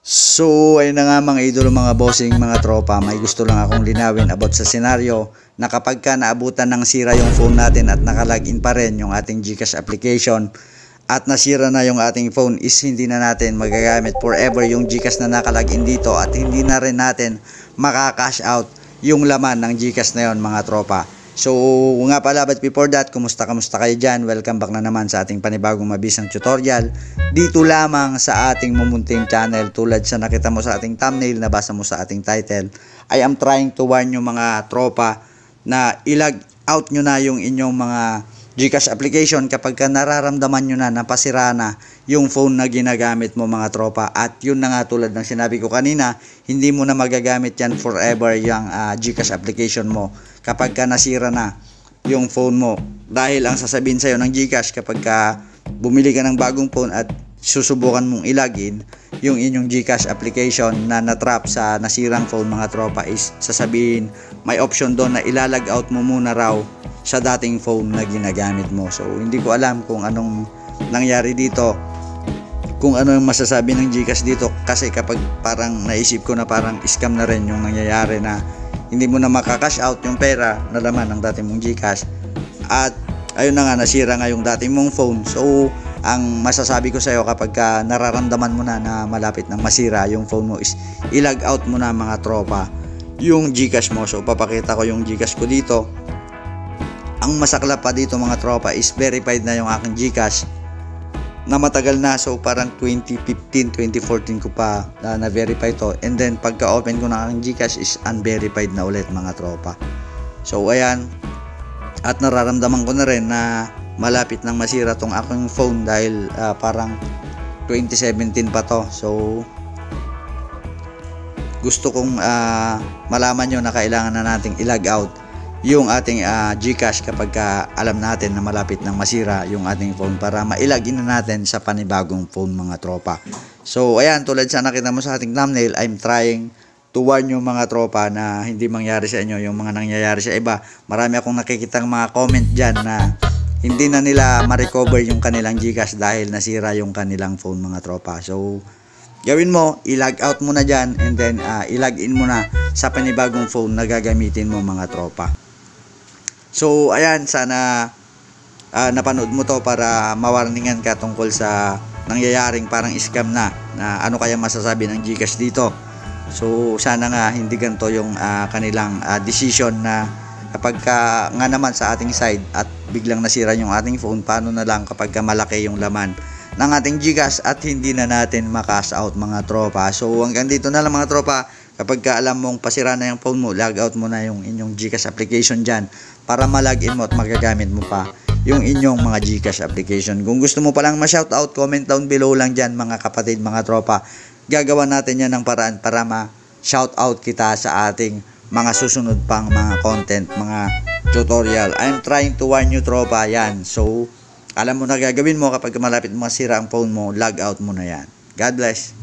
So ayun na nga mga idolo, mga bossing, mga tropa, may gusto lang akong linawin about sa senaryo na kapag ka naabutan ng sira yung phone natin at nakalagin pa rin yung ating GCash application at nasira na yung ating phone, is hindi na natin magagamit forever yung GCash na nakalagin dito at hindi na rin natin makakash out yung laman ng GCash na yon, mga tropa. So nga pala, but before that, kumusta kayo dyan? Welcome back na naman sa ating panibagong mabisang tutorial dito lamang sa ating mumunting channel. Tulad sa nakita mo sa ating thumbnail, nabasa mo sa ating title, I am trying to warn you mga tropa na ilag out nyo na yung inyong mga GCash application kapag ka nararamdaman nyo na napasira na yung phone na ginagamit mo, mga tropa. At yun na nga, tulad ng sinabi ko kanina, hindi mo na magagamit yan forever yung GCash application mo kapag ka nasira na yung phone mo. Dahil ang sasabihin sa'yo ng GCash kapag ka bumili ka ng bagong phone at susubukan mong ilagin yung inyong GCash application na natrap sa nasirang phone, mga tropa, is sasabihin may option doon na ilalag out mo muna raw sa dating phone na ginagamit mo. So hindi ko alam kung anong nangyari dito, kung ano yung masasabi ng GCash dito, kasi kapag parang naisip ko na parang scam na rin yung nangyayari, na hindi mo na makakash out yung pera na laman ng dating mong GCash at ayun na nga, nasira nga yung dating mong phone. So ang masasabi ko sa iyo, kapag ka nararamdaman mo na na malapit nang masira yung phone mo, is ilag out mo na, mga tropa, yung GCash mo. So papakita ko yung GCash ko dito. Ang masaklap pa dito, mga tropa, is verified na yung aking GCash na matagal na. So parang 2015, 2014 ko pa na-verify to, and then pagka open ko ng aking GCash is unverified na ulit, mga tropa. So ayan, at nararamdaman ko na rin na malapit nang masira tong aking phone dahil parang 2017 pa to. So gusto kong malaman nyo na kailangan na nating ilag out yung ating GCash kapag alam natin na malapit nang masira yung ating phone, para mailagin na natin sa panibagong phone, mga tropa. So ayan, tulad sa nakita mo sa ating thumbnail, I'm trying to warn you, mga tropa, na hindi mangyari sa inyo yung mga nangyayari sa iba. Marami akong nakikitang mga comment dyan na hindi na nila ma-recover yung kanilang GCash dahil nasira yung kanilang phone, mga tropa. So gawin mo, ilag out mo na dyan, and then ilag in mo na sa panibagong phone na gagamitin mo, mga tropa. So ayan, sana napanood mo to para mawarningan ka tungkol sa nangyayaring parang scam na ano kaya masasabi ng GCash dito. So sana nga hindi ganito yung kanilang decision, na kapag nga naman sa ating side at biglang nasira yung ating phone, paano na lang kapag malaki yung laman ng ating GCash at hindi na natin makash out, mga tropa. So hanggang dito na lang, mga tropa. Kapag alam mong pasira na yung phone mo, log out mo na yung inyong GCash application dyan para malagin mo at magagamit mo pa yung inyong mga GCash application. Kung gusto mo palang ma-shoutout, comment down below lang dyan, mga kapatid, mga tropa. Gagawa natin yan ng paraan para ma-shoutout kita sa ating mga susunod pang mga content, mga tutorial. I'm trying to warn you, tropa, yan. So alam mo na gagawin mo kapag malapit masira ang phone mo, log out mo na yan. God bless.